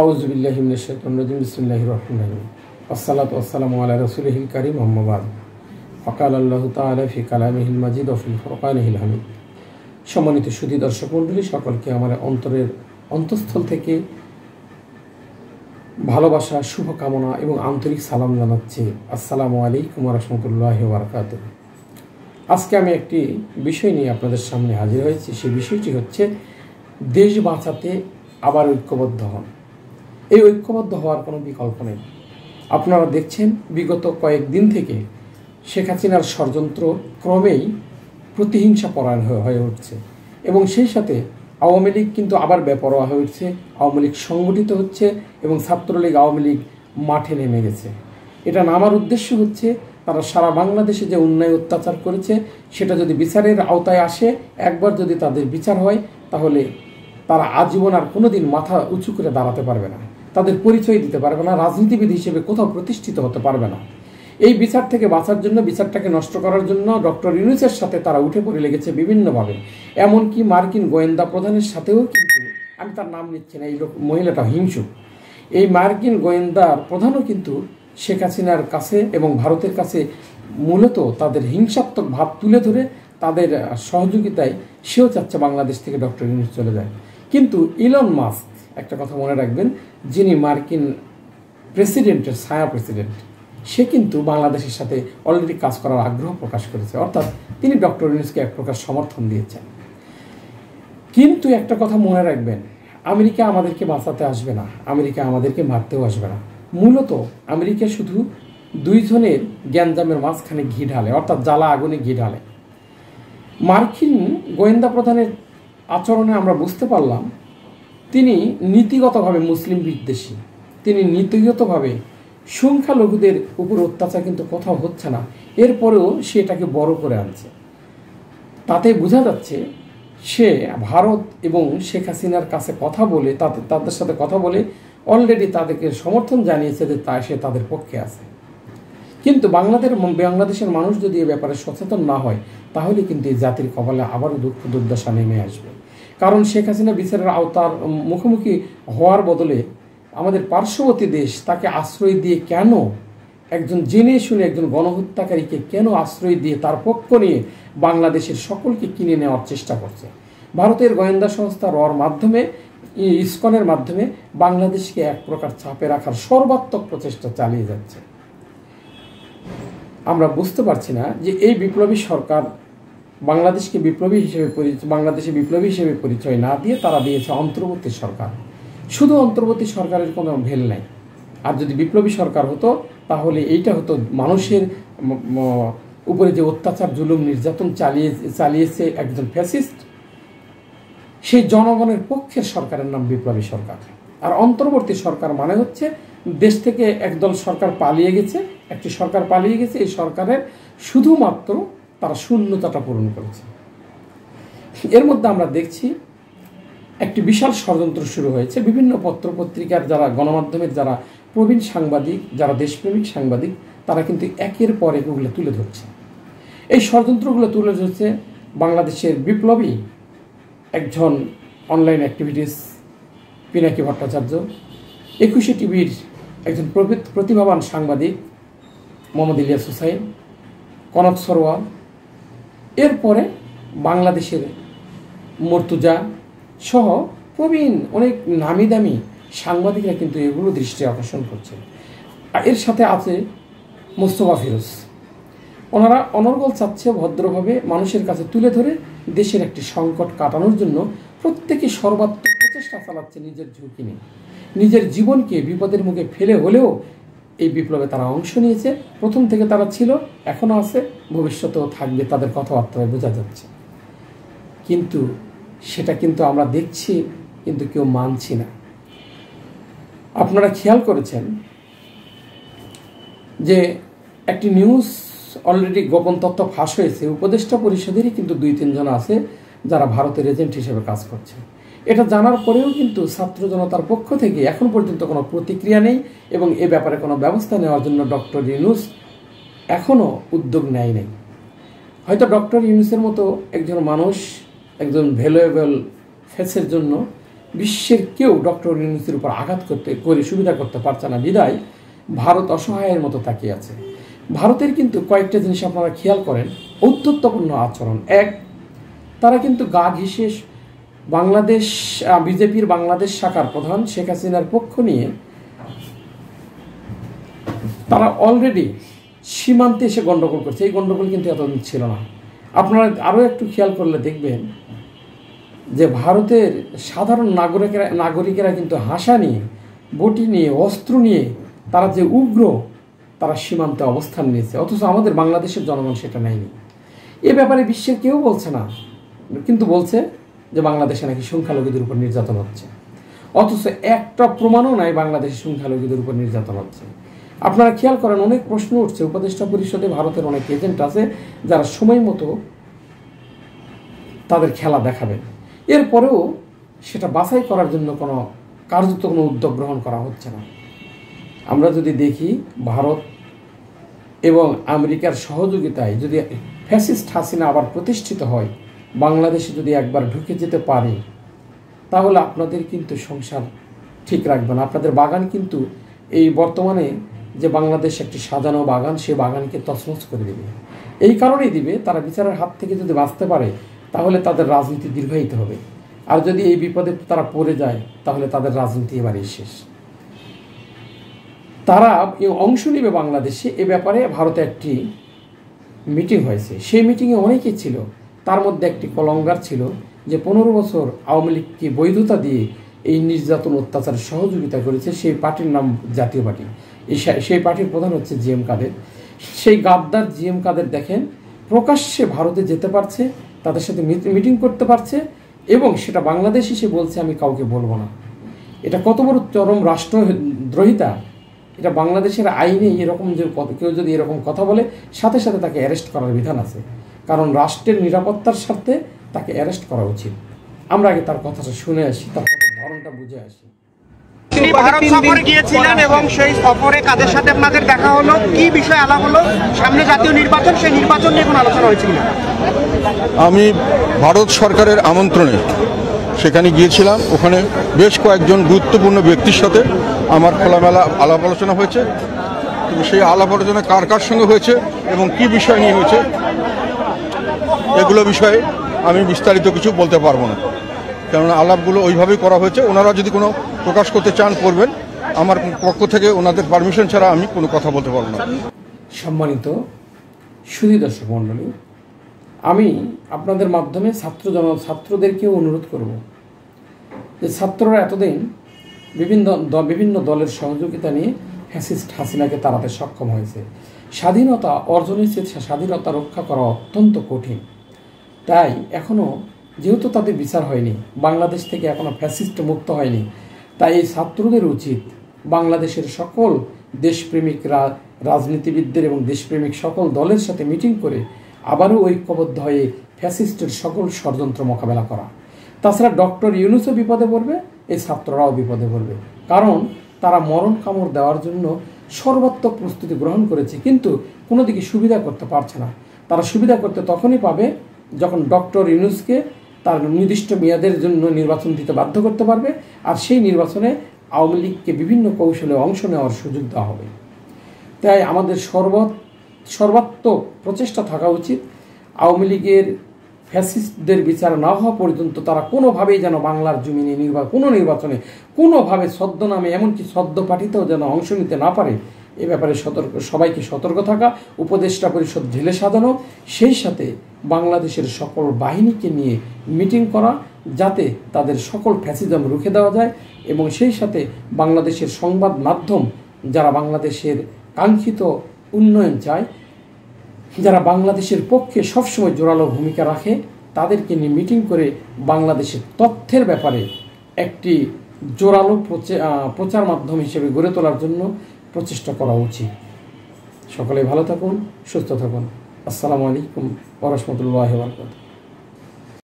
আউযু বিল্লাহি মিনাশ শাইতানির রাজিম বিসমিল্লাহির রহমানির রহিম আসসালাতু ওয়াসসালামু আলা রাসূলিহিল কারীম আম্মা বা'দ ফাকাল আল্লাহু তাআলা ফি কালামিহিল মাজিদ ওয়া ফিল ফুরকানিহিল হামিদ। সম্মানিত সুধী দর্শক মণ্ডলী, সকলকে আমার অন্তরের অন্তঃস্থল থেকে ভালোবাসা, শুভকামনা এবং আন্তরিক সালাম জানাচ্ছি। আসসালামু আলাইকুম ওয়া রাহমাতুল্লাহি ওয়া বারাকাতুহু। আজকে আমি একটি বিষয় নিয়ে আপনাদের সামনে হাজির হয়েছি। সেই বিষয়টি হচ্ছে দেশ বাঁচাতে আবার ঐক্যবদ্ধ হন। এই ঐক্যবদ্ধ হওয়ার কোনো বিকল্প নেই। আপনারা দেখছেন বিগত কয়েকদিন থেকে শেখ হাসিনার ষড়যন্ত্র ক্রমেই প্রতিহিংসা পরায়ণ হয়ে উঠছে এবং সেই সাথে আওয়ামী লীগ কিন্তু আবার বেপরোয়া হয়ে উঠছে। আওয়ামী লীগ সংগঠিত হচ্ছে এবং ছাত্রলীগ আওয়ামী লীগ মাঠে নেমে গেছে। এটা নামার উদ্দেশ্য হচ্ছে তারা সারা বাংলাদেশে যে অন্যায় অত্যাচার করেছে সেটা যদি বিচারের আওতায় আসে, একবার যদি তাদের বিচার হয়, তাহলে তারা আজীবন আর কোনোদিন মাথা উঁচু করে দাঁড়াতে পারবে না, তাদের পরিচয় দিতে পারবে না, রাজনীতিবিদ হিসেবে কোথাও প্রতিষ্ঠিত হতে পারবে না। এই বিচার থেকে বাঁচার জন্য, বিচারটাকে নষ্ট করার জন্য ডক্টর ইউনূসের সাথে তারা উঠে পড়ে লেগেছে বিভিন্নভাবে। এমনকি মার্কিন গোয়েন্দা প্রধানের সাথেও কিন্তু, আমি তার নাম নিচ্ছি না, এই মহিলাটা হিংসুক, এই মার্কিন গোয়েন্দার প্রধানও কিন্তু শেখ হাসিনার কাছে এবং ভারতের কাছে মূলত তাদের হিংসাত্মক ভাব তুলে ধরে তাদের সহযোগিতায় সেও চাচ্ছে বাংলাদেশ থেকে ডক্টর ইউনূস চলে যায়। কিন্তু ইলন মাস্ক, একটা কথা মনে রাখবেন, যিনি মার্কিন প্রেসিডেন্টের ছায়া প্রেসিডেন্ট, সে কিন্তু বাংলাদেশের সাথে অলরেডি কাজ করার আগ্রহ প্রকাশ করেছে, অর্থাৎ তিনি ডক্টর ইউনূসকে এক প্রকার সমর্থন দিয়েছেন। কিন্তু একটা কথা মনে রাখবেন, আমেরিকা আমাদেরকে বাঁচাতে আসবে না, আমেরিকা আমাদেরকে মারতেও আসবে না। মূলত আমেরিকা শুধু দুইজনের গ্যাঞ্জামের মাঝখানে ঘি ঢালে, অর্থাৎ জ্বালা আগুনে ঘি ঢালে। মার্কিন গোয়েন্দা প্রধানের আচরণে আমরা বুঝতে পারলাম তিনি নীতিগতভাবে মুসলিম বিদ্বেষী, তিনি নীতিগতভাবে সংখ্যালঘুদের উপর অত্যাচার কিন্তু কোথাও হচ্ছে না, এরপরেও সে এটাকে বড় করে আনছে। তাতে বোঝা যাচ্ছে সে ভারত এবং শেখ হাসিনার কাছে কথা বলে, তাদের সাথে কথা বলে অলরেডি তাদেরকে সমর্থন জানিয়েছে যে সে তাদের পক্ষে আছে। কিন্তু বাংলাদেশের মানুষ যদি এ ব্যাপারে সচেতন না হয়, তাহলে কিন্তু এই জাতির কপালে আবারও দুঃখ দুর্দশা নেমে আসবে। কারণ শেখ হাসিনা বিচারের আওতার মুখোমুখি হওয়ার বদলে আমাদের পার্শ্ববর্তী দেশ তাকে আশ্রয় দিয়ে কেন, একজন জেনে শুনে একজন গণহত্যাকারীকে কেন আশ্রয় দিয়ে তার পক্ষ নিয়ে বাংলাদেশের সকলকে কিনে নেওয়ার চেষ্টা করছে। ভারতের গোয়েন্দা সংস্থা রর মাধ্যমে, ইসকনের মাধ্যমে বাংলাদেশকে এক প্রকার চাপে রাখার সর্বাত্মক প্রচেষ্টা চালিয়ে যাচ্ছে। আমরা বুঝতে পারছি না যে এই বিপ্লবী সরকার বাংলাদেশে বিপ্লবী হিসেবে পরিচয় না দিয়ে তারা দিয়েছে অন্তর্বর্তী সরকার। শুধু অন্তর্বর্তী সরকারের কোনো ভেল নাই। আর যদি বিপ্লবী সরকার হতো, তাহলে এইটা হতো মানুষের উপরে যে অত্যাচার, জুলুম, নির্যাতন চালিয়েছে একজন ফ্যাসিস্ট, সেই জনগণের পক্ষের সরকারের নাম বিপ্লবী সরকার। আর অন্তর্বর্তী সরকার মানে হচ্ছে দেশ থেকে একদল সরকার পালিয়ে গেছে, একটি সরকার পালিয়ে গেছে, এই সরকারের শুধুমাত্র তারা শূন্যতাটা পূরণ করেছে। এর মধ্যে আমরা দেখছি একটি বিশাল ষড়যন্ত্র শুরু হয়েছে। বিভিন্ন পত্রপত্রিকার যারা, গণমাধ্যমের যারা প্রবীণ সাংবাদিক, যারা দেশপ্রেমিক সাংবাদিক, তারা কিন্তু একের পর এগুলো তুলে ধরছে। এই ষড়যন্ত্রগুলো তুলে ধরছে বাংলাদেশের বিপ্লবী একজন অনলাইন অ্যাক্টিভিটিস পিনাকি ভট্টাচার্য, 21 টিভির একজন প্রতিভাবান সাংবাদিক মোহাম্মদ ইলিয়াস হুসাইন, কনক সরোয়ার, এরপরে বাংলাদেশের মর্তুজা সহ প্রবীণ অনেক নামি দামি সাংবাদিকরা কিন্তু এগুলো দৃষ্টি আকর্ষণ করছে। আর এর সাথে আছে মোস্তফা ফিরোজ। ওনারা অনর্গল চাচ্ছে ভদ্রভাবে মানুষের কাছে তুলে ধরে দেশের একটি সংকট কাটানোর জন্য প্রত্যেকে সর্বাত্মক প্রচেষ্টা চালাচ্ছে, নিজের ঝুঁকি নিয়ে, নিজের জীবনকে বিপদের মুখে ফেলে হলেও এই বিপ্লবে তারা অংশ নিয়েছে। প্রথম থেকে তারা ছিল, এখনও আছে, ভবিষ্যতেও থাকবে, তাদের কথাবার্তায় বোঝা যাচ্ছে। কিন্তু সেটা কিন্তু আমরা দেখছি, কিন্তু কেউ মানছি না। আপনারা খেয়াল করেছেন যে একটি নিউজ অলরেডি গোপন তথ্য ফাঁস হয়েছে, উপদেষ্টা পরিষদেরই কিন্তু 2-3 জন আছে যারা ভারতের এজেন্ট হিসেবে কাজ করছে। এটা জানার পরেও কিন্তু ছাত্র জনতার পক্ষ থেকে এখন পর্যন্ত কোনো প্রতিক্রিয়া নেই এবং এ ব্যাপারে কোনো ব্যবস্থা নেওয়ার জন্য ডক্টর ইউনূস এখনও উদ্যোগ নেয় নাই। হয়তো ডক্টর ইউনূসের মতো একজন মানুষ, একজন ভ্যালুয়েবল ফেসের জন্য বিশ্বের কেউ ডক্টর ইউনূসের উপর আঘাত করে সুবিধা করতে পারছে না, বিদায় ভারত অসহায়ের মতো তাকিয়ে আছে। ভারতের কিন্তু কয়েকটা জিনিস আপনারা খেয়াল করেন, ঔদ্ধত্যপূর্ণ আচরণ। এক, তারা কিন্তু গা ঘেঁষে বাংলাদেশ বিজেপির বাংলাদেশ শাখার প্রধান শেখ হাসিনার পক্ষ নিয়ে তারা অলরেডি সীমান্তে এসে গণ্ডগোল করছে। এই গণ্ডগোল কিন্তু এতদিন ছিল না। আপনারা আরও একটু খেয়াল করলে দেখবেন যে ভারতের সাধারণ নাগরিকেরা কিন্তু হাসা নিয়ে, বটি নিয়ে, অস্ত্র নিয়ে তারা যে উগ্র, তারা সীমান্তে অবস্থান নিয়েছে, অথচ আমাদের বাংলাদেশের জনগণ সেটা নেয়নি। এ ব্যাপারে বিশ্বের কেউ বলছে না, কিন্তু বলছে যে বাংলাদেশে নাকি সংখ্যালঘুদের উপর নির্যাতন হচ্ছে, অথচ একটা প্রমাণও নাই বাংলাদেশে সংখ্যালঘুদের উপর নির্যাতন হচ্ছে। আপনারা খেয়াল করেন, অনেক প্রশ্ন উঠছে। উপদেষ্টা পরিষদে ভারতের অনেক এজেন্ট আছে যারা সময় মতো তাদের খেলা দেখাবেন, এরপরেও সেটা বাছাই করার জন্য কার্যত কোনো উদ্যোগ গ্রহণ করা হচ্ছে না। আমরা যদি দেখি, ভারত এবং আমেরিকার সহযোগিতায় যদি ফ্যাসিস্ট হাসিনা আবার প্রতিষ্ঠিত হয়, বাংলাদেশে যদি একবার ঢুকে যেতে পারে, তাহলে আপনাদের কিন্তু সংসার ঠিক রাখবে না। আপনাদের বাগান কিন্তু এই বর্তমানে যে বাংলাদেশ একটি সাজানো বাগান, সে বাগানকে তছনছ করে দেবে। এই কারণেই দিবে, তারা বিচারের হাত থেকে যদি বাঁচতে পারে তাহলে তাদের রাজনীতি দীর্ঘায়িত হবে, আর যদি এই বিপদে তারা পড়ে যায় তাহলে তাদের রাজনীতি এবারেই শেষ। তারা অংশ নেবে বাংলাদেশে। এ ব্যাপারে ভারতে একটি মিটিং হয়েছে, সেই মিটিংয়ে অনেকেই ছিল। তার মধ্যে একটি কলঙ্গার ছিল যে 15 বছর আওয়ামী লীগকে বৈধতা দিয়ে এই নির্যাতন অত্যাচারের সহযোগিতা করেছে। সেই পার্টির নাম জাতীয় পার্টি। সেই পার্টির প্রধান হচ্ছে জিএম কাদের। সেই গাদ্দার জিএম কাদের দেখেন প্রকাশ্যে ভারতে যেতে পারছে, তাদের সাথে মিটিং করতে পারছে, এবং সেটা বাংলাদেশ এসে বলছে আমি কাউকে বলবো না। এটা কত বড় চরম রাষ্ট্রদ্রোহিতা! এটা বাংলাদেশের আইনে এরকম যে কেউ যদি এরকম কথা বলে, সাথে সাথে তাকে অ্যারেস্ট করার বিধান আছে, কারণ রাষ্ট্রের নিরাপত্তার স্বার্থে তাকে অ্যারেস্ট করা উচিত। আমরা আগে তার কথাটা শুনে আসি, তার কথার ধরনটা বুঝে আসি। তিনি ভারত সফরে গিয়েছিলেন এবং সেই সফরে কাদের সাথে আপনাদের দেখা হলো, কি বিষয় আলাপ হলো, সামনে জাতীয় নির্বাচন, সেই নির্বাচন নিয়ে কোনো আলোচনা হয়েছিল না? আমি ভারত সরকারের আমন্ত্রণে সেখানে গিয়েছিলাম। ওখানে বেশ কয়েকজন গুরুত্বপূর্ণ ব্যক্তির সাথে আমার খোলামেলা আলাপ আলোচনা হয়েছে। কিন্তু সেই আলাপ আলোচনা কার কার সঙ্গে হয়েছে এবং কি বিষয় নিয়ে হয়েছে, এগুলো বিষয়ে আমি বিস্তারিত কিছু বলতে পারবো না, কেননা আলাপগুলো ওইভাবেই করা হয়েছে। ওনারা যদি কোনো প্রকাশ করতে চান করবেন, আমার পক্ষ থেকে ওনাদের পারমিশন ছাড়া আমি কোনো কথা বলতে পারবো না। সম্মানিত সুধী দর্শক মণ্ডলী, আমি আপনাদের মাধ্যমে ছাত্রদেরকেও অনুরোধ করব যে ছাত্ররা এতদিন বিভিন্ন দলের সহযোগিতা নিয়ে ফ্যাসিস্ট হাসিনাকে তাড়াতে সক্ষম হয়েছে। স্বাধীনতা অর্জনের চেয়ে স্বাধীনতা রক্ষা করা অত্যন্ত কঠিন। তাই এখনও যেহেতু তাদের বিচার হয়নি, বাংলাদেশ থেকে এখনও ফ্যাসিস্ট মুক্ত হয়নি, তাই এই ছাত্রদের উচিত বাংলাদেশের সকল দেশপ্রেমিক রাজনীতিবিদদের এবং দেশপ্রেমিক সকল দলের সাথে মিটিং করে আবারও ঐক্যবদ্ধ হয়ে ফ্যাসিস্টের সকল ষড়যন্ত্র মোকাবেলা করা। তাছাড়া ডক্টর ইউনূসও বিপদে পড়বে, এই ছাত্ররাও বিপদে পড়বে, কারণ তারা মরণ কামড় দেওয়ার জন্য সর্বাত্মক প্রস্তুতি গ্রহণ করেছে, কিন্তু কোনো দিকে সুবিধা করতে পারছে না। তারা সুবিধা করতে তখনই পাবে যখন ডক্টর ইউনূসকে তার নির্দিষ্ট মেয়াদের জন্য নির্বাচন দিতে বাধ্য করতে পারবে, আর সেই নির্বাচনে আওয়ামী লীগকে বিভিন্ন কৌশলে অংশ নেওয়ার সুযোগ দেওয়া হবে। তাই আমাদের সর্বাত্মক প্রচেষ্টা থাকা উচিত আওয়ামী লীগের ফ্যাসিস্টদের বিচার না হওয়া পর্যন্ত তারা কোনোভাবেই যেন বাংলার জমিনে কোনো নির্বাচনে কোনোভাবে ছদ্মনামে, এমনকি সদ্য পাঠিতেও যেন অংশ নিতে না পারে, এ ব্যাপারে সবাইকে সতর্ক থাকা, উপদেষ্টা পরিষদ ঢেলে সাজানো, সেই সাথে বাংলাদেশের সকল বাহিনীকে নিয়ে মিটিং করা, যাতে তাদের সকল ফ্যাসিজম রুখে দেওয়া যায়, এবং সেই সাথে বাংলাদেশের সংবাদ মাধ্যম যারা বাংলাদেশের কাঙ্ক্ষিত উন্নয়ন চায়, যারা বাংলাদেশের পক্ষে সবসময় জোরালো ভূমিকা রাখে, তাদেরকে নিয়ে মিটিং করে বাংলাদেশের তথ্যের ব্যাপারে একটি জোরালো প্রচার মাধ্যম হিসেবে গড়ে তোলার জন্য প্রচেষ্টা করা উচিত। সকলে ভালো থাকুন, সুস্থ থাকুন। আসসালামু আলাইকুম ওয়া রাহমাতুল্লাহি ওয়া বারাকাতুহু।